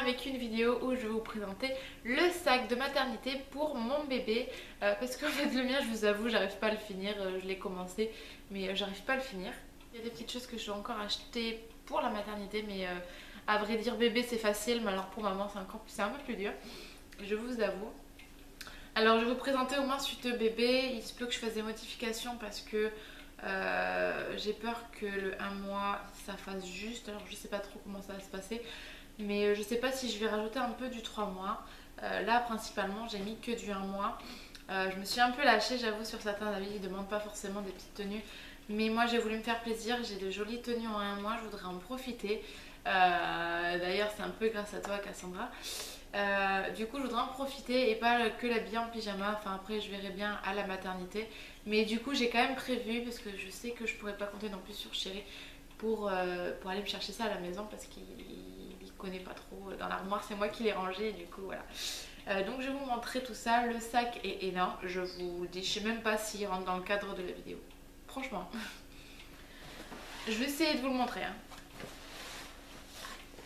avec une vidéo où je vais vous présenter le sac de maternité pour mon bébé parce qu'en fait le mien, je vous avoue, j'arrive pas à le finir. Je l'ai commencé mais j'arrive pas à le finir. Il y a des petites choses que je dois encore acheter pour la maternité, mais à vrai dire bébé c'est facile, mais alors pour maman c'est un peu plus dur, je vous avoue. Alors je vais vous présenter au moins suite bébé. Il se peut que je fasse des modifications parce que j'ai peur que le 1 mois ça fasse juste. Alors je sais pas trop comment ça va se passer, mais je sais pas si je vais rajouter un peu du 3 mois. Là principalement j'ai mis que du 1 mois. Je me suis un peu lâchée, j'avoue, sur certains avis. Ils demandent pas forcément des petites tenues, mais moi j'ai voulu me faire plaisir. J'ai de jolies tenues en 1 mois, je voudrais en profiter. D'ailleurs c'est un peu grâce à toi Cassandra. Du coup je voudrais en profiter et pas que l'habiller en pyjama. Enfin après je verrai bien à la maternité, mais du coup j'ai quand même prévu, parce que je sais que je pourrais pas compter non plus sur Chéri pour aller me chercher ça à la maison, parce qu'il connaît pas trop dans l'armoire, c'est moi qui l'ai rangé, et du coup voilà. Donc je vais vous montrer tout ça. Le sac est énorme, je vous le dis, je sais même pas s'il rentre dans le cadre de la vidéo, franchement. Je vais essayer de vous le montrer hein.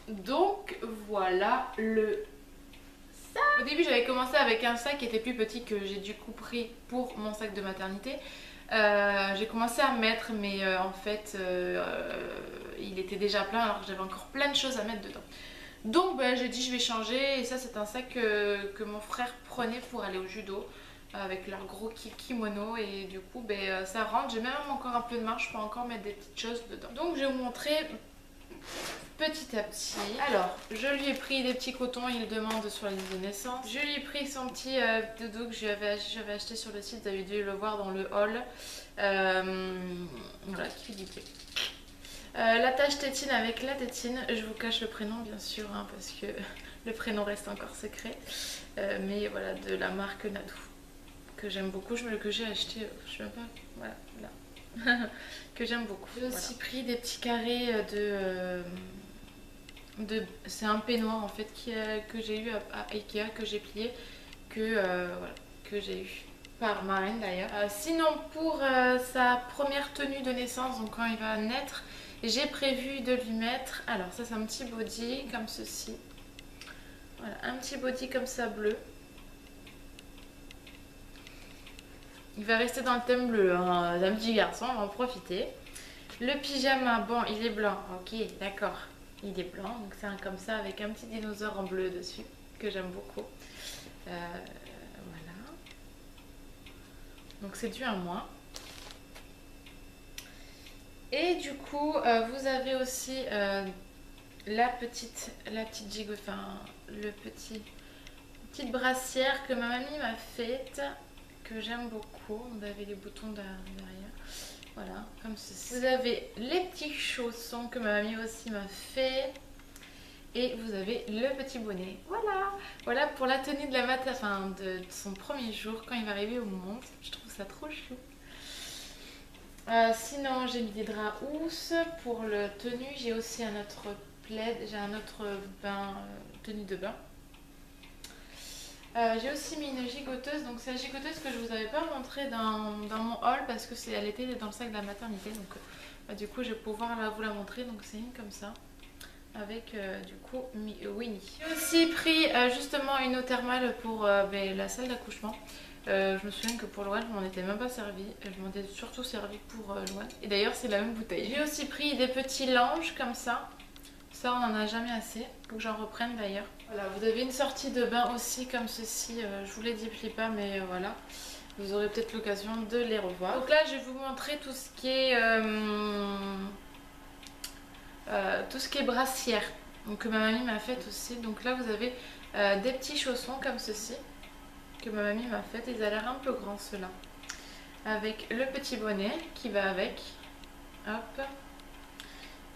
Donc voilà le sac. Au début j'avais commencé avec un sac qui était plus petit, que j'ai du coup pris pour mon sac de maternité. J'ai commencé à mettre, mais en fait il était déjà plein alors que j'avais encore plein de choses à mettre dedans. Donc j'ai dit je vais changer, et ça c'est un sac que mon frère prenait pour aller au judo avec leur gros kimono, et du coup ça rentre. J'ai même encore un peu de marge, je peux encore mettre des petites choses dedans. Donc je vais vous montrer petit à petit. Alors je lui ai pris des petits cotons, il demande sur la liste de naissance. Je lui ai pris son petit doudou que j'avais acheté sur le site, vous avez dû le voir dans le haul. Voilà, qui lui plaît. L'attache tétine avec la tétine, je vous cache le prénom bien sûr hein, parce que le prénom reste encore secret, mais voilà, de la marque Nadou, que j'aime beaucoup, que j'ai acheté, je sais même pas, voilà, là. Que j'aime beaucoup. J'ai aussi pris des petits carrés c'est un peignoir en fait que j'ai eu à Ikea, que j'ai plié, voilà, que j'ai eu par ma reine d'ailleurs. Sinon pour sa première tenue de naissance, donc quand il va naître, j'ai prévu de lui mettre, alors ça c'est un petit body comme ceci, voilà, un petit body comme ça bleu. Il va rester dans le thème bleu, hein, d'un petit garçon, on va en profiter. Le pyjama, bon il est blanc, ok d'accord, il est blanc, donc c'est un comme ça avec un petit dinosaure en bleu dessus, que j'aime beaucoup. Voilà, donc c'est du 1 mois. Et du coup vous avez aussi la petite gigot, enfin petite brassière que ma mamie m'a faite, que j'aime beaucoup. Vous avez les boutons derrière, voilà, comme ceci. Vous avez les petits chaussons que ma mamie aussi m'a fait, et vous avez le petit bonnet. Voilà pour la tenue de la de son premier jour quand il va arriver au monde. Je trouve ça trop chou. Sinon j'ai mis des draps housses pour le tenue. J'ai aussi un autre plaid, j'ai un autre bain, tenue de bain. J'ai aussi mis une gigoteuse, donc c'est la gigoteuse que je vous avais pas montré dans mon haul parce que elle était dans le sac de la maternité, donc du coup je vais pouvoir vous la montrer. Donc c'est une comme ça avec du coup Winnie. J'ai aussi pris justement une eau thermale pour la salle d'accouchement. Je me souviens que pour Loane je m'en étais même pas servi, je m'en étais surtout servi pour Loane, et d'ailleurs c'est la même bouteille. J'ai aussi pris des petits langes comme ça. Ça on n'en a jamais assez, faut que j'en reprenne d'ailleurs. Voilà, vous avez une sortie de bain aussi comme ceci, je vous les déplie pas, mais voilà, vous aurez peut-être l'occasion de les revoir. Donc là je vais vous montrer tout ce qui est brassière, donc que ma mamie m'a fait aussi. Donc là vous avez des petits chaussons comme ceci que ma mamie m'a fait, ils ont l'air un peu grands ceux-là, avec le petit bonnet qui va avec, hop.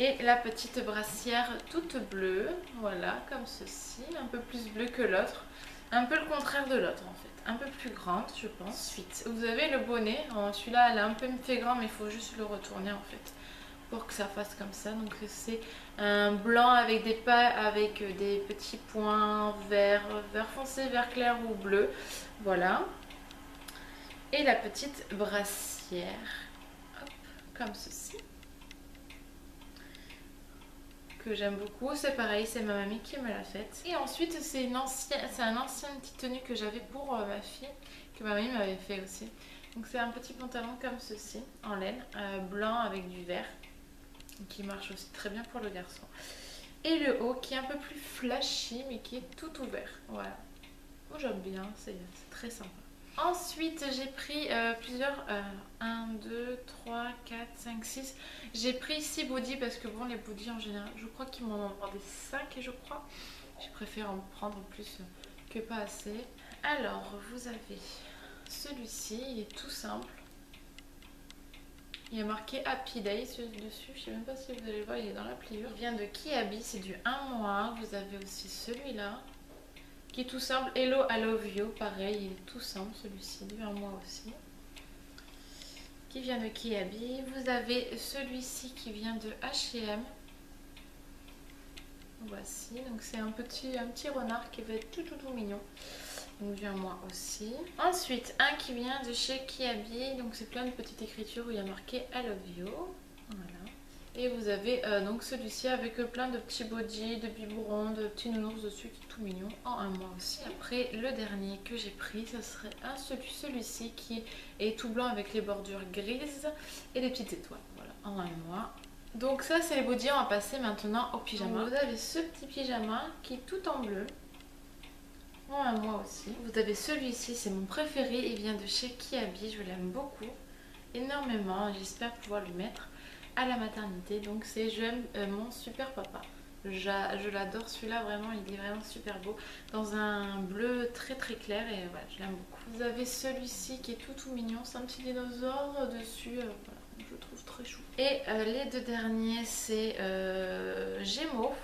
Et la petite brassière toute bleue, voilà, comme ceci, un peu plus bleu que l'autre, un peu le contraire de l'autre en fait, un peu plus grande je pense. Ensuite, vous avez le bonnet, celui-là elle a un peu fait grand, mais il faut juste le retourner en fait, pour que ça fasse comme ça. Donc c'est un blanc avec des petits points vert foncé, vert clair ou bleu, voilà. Et la petite brassière, hop, comme ceci, que j'aime beaucoup. C'est pareil, c'est ma mamie qui me l'a faite. Et ensuite c'est un ancien petite tenue que j'avais pour ma fille, que ma mamie m'avait fait aussi. Donc c'est un petit pantalon comme ceci, en laine, blanc avec du vert, qui marche aussi très bien pour le garçon. Et le haut qui est un peu plus flashy mais qui est tout ouvert. Voilà. Moi j'aime bien, c'est très sympa. Ensuite j'ai pris plusieurs, 1, 2, 3, 4, 5, 6. J'ai pris 6 bodys parce que bon les bodys en général, je crois qu'ils m'en ont demandé 5 je crois. J'ai préféré en prendre plus que pas assez. Alors vous avez celui-ci, il est tout simple. Il est marqué Happy Day dessus, je sais même pas si vous allez le voir, il est dans la pliure. Il vient de Kiabi, c'est du 1 mois. Vous avez aussi celui-là qui est tout simple, Hello I Love You, pareil, il est tout simple celui-ci, du 1 mois aussi. Qui vient de Kiabi. Vous avez celui-ci qui vient de H&M. Voici, donc c'est un petit renard qui va être tout mignon. Donc du 1 mois aussi. Ensuite, un qui vient de chez Kiabi. Donc c'est plein de petites écritures où il y a marqué I love you. Voilà. Et vous avez donc celui-ci avec plein de petits bodys, de biberons, de petits nounours dessus qui est tout mignon en 1 mois aussi. Après le dernier que j'ai pris, ce serait celui-ci qui est tout blanc avec les bordures grises et des petites étoiles. Voilà, en 1 mois. Donc ça c'est les bodys, on va passer maintenant au pyjama. Donc, vous avez ce petit pyjama qui est tout en bleu. En 1 mois aussi. Vous avez celui-ci, c'est mon préféré, il vient de chez Kiabi, je l'aime beaucoup, énormément, j'espère pouvoir le mettre à la maternité. Donc c'est J'aime mon super papa. Je l'adore celui-là, vraiment, il est vraiment super beau, dans un bleu très clair et voilà, je l'aime beaucoup. Vous avez celui-ci qui est tout mignon, c'est un petit dinosaure dessus, voilà, je le trouve très chou. Et les deux derniers, c'est Gémeaux.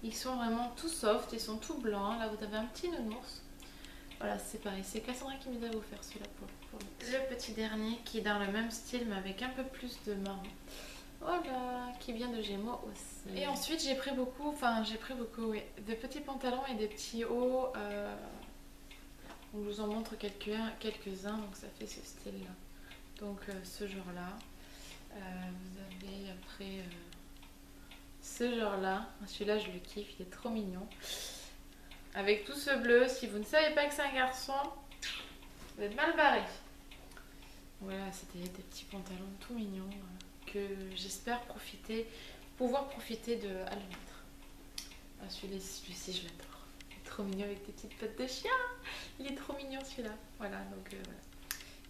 Ils sont vraiment tout soft, ils sont tout blancs. Là vous avez un petit nounours. Voilà, c'est pareil, c'est Cassandra qui me a offert celui-là pour le petit dernier qui est dans le même style mais avec un peu plus de marron. Voilà, qui vient de Gémeaux aussi. Et ensuite j'ai pris beaucoup, oui, des petits pantalons et des petits hauts. Donc je vous en montre quelques-uns, donc ça fait ce style-là. Donc ce genre-là. Vous avez après... ce genre là, celui-là je le kiffe, il est trop mignon. Avec tout ce bleu, si vous ne savez pas que c'est un garçon, vous êtes mal barré. Voilà, c'était des petits pantalons tout mignons que j'espère pouvoir profiter de à le mettre. Ah, celui-ci je l'adore. Il est trop mignon avec des petites pattes de chien. Il est trop mignon celui-là. Voilà, donc voilà.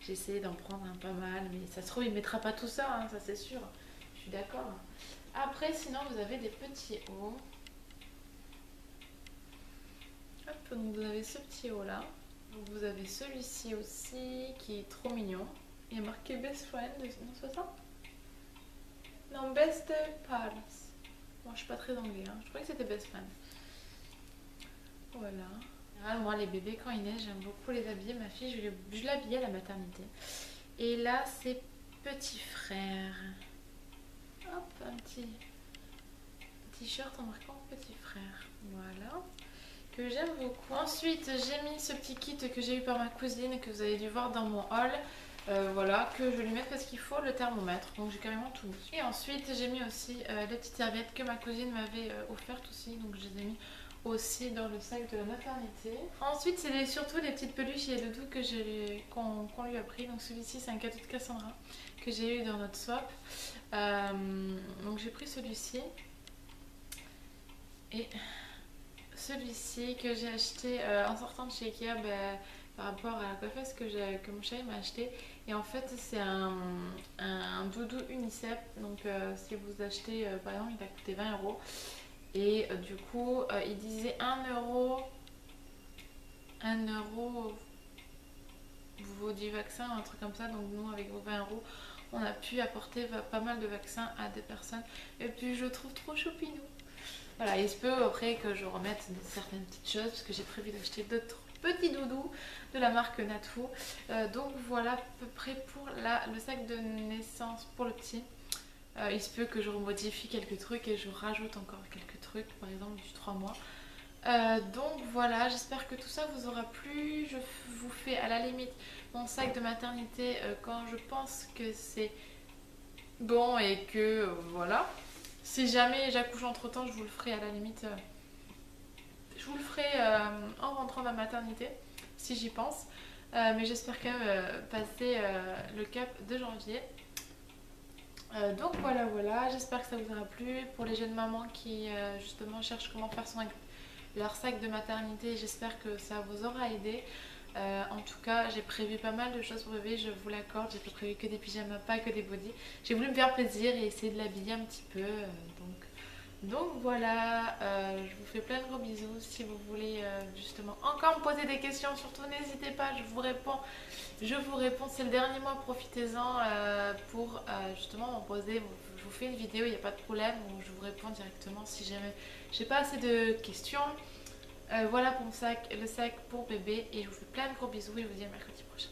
J'ai essayé d'en prendre un pas mal, mais ça se trouve il ne mettra pas tout ça, hein, ça c'est sûr. Je suis d'accord. Après, sinon, vous avez des petits hauts. Hop, donc vous avez ce petit haut là. Donc vous avez celui-ci aussi qui est trop mignon. Il est marqué Best Friend. Non, c'est ça? Non, Best Pals. Bon, je suis pas très anglais, hein. Je croyais que c'était Best Friend. Voilà. Moi, les bébés, quand ils naissent, j'aime beaucoup les habiller. Ma fille, je l'habillais à la maternité. Et là, c'est petit frère. Hop, un petit t-shirt en marquant petit frère. Voilà. Que j'aime beaucoup. Ensuite, j'ai mis ce petit kit que j'ai eu par ma cousine, que vous avez dû voir dans mon haul. Voilà, que je vais lui mettre parce qu'il faut le thermomètre. Donc j'ai carrément tout mis. Et ensuite, j'ai mis aussi les petites serviettes que ma cousine m'avait offertes aussi. Donc je les ai mis aussi dans le sac de la maternité. Ensuite, c'est surtout les petites peluches et doudous qu'on lui a pris. Donc celui-ci, c'est un cadeau de Cassandra que j'ai eu dans notre swap. Donc j'ai pris celui-ci. Et celui-ci que j'ai acheté en sortant de chez Ikea par rapport à la coiffeuse que mon chéri m'a acheté. Et en fait c'est un doudou UNICEF. Donc si vous achetez par exemple, il va coûter 20 €. Et du coup il disait 1 €. 1 € vos 10 vaccins, un truc comme ça. Donc nous avec vos 20 € on a pu apporter pas mal de vaccins à des personnes. Et puis je le trouve trop choupinou. Voilà, il se peut après que je remette certaines petites choses parce que j'ai prévu d'acheter d'autres petits doudous de la marque Natou. Donc voilà à peu près pour le sac de naissance pour le petit. Il se peut que je remodifie quelques trucs et je rajoute encore quelques trucs, par exemple du 3 mois. Donc voilà, j'espère que tout ça vous aura plu. Je vous fais à la limite mon sac de maternité quand je pense que c'est bon et que voilà. Si jamais j'accouche entre temps, je vous le ferai à la limite. Je vous le ferai en rentrant de la maternité, si j'y pense. Mais j'espère quand même passer le cap de janvier. Donc voilà, j'espère que ça vous aura plu. Pour les jeunes mamans qui justement cherchent comment faire leur sac de maternité, j'espère que ça vous aura aidé. En tout cas, j'ai prévu pas mal de choses pour bébé, je vous l'accorde. J'ai pas prévu que des pyjamas, pas que des bodys. J'ai voulu me faire plaisir et essayer de l'habiller un petit peu. Donc voilà, je vous fais plein de gros bisous. Si vous voulez justement encore me poser des questions, surtout n'hésitez pas, je vous réponds. C'est le dernier mois, profitez-en pour justement m'en poser. Je vous fais une vidéo, il n'y a pas de problème, où je vous réponds directement si jamais j'ai pas assez de questions. Voilà pour le sac pour bébé et je vous fais plein de gros bisous et je vous dis à mercredi prochain.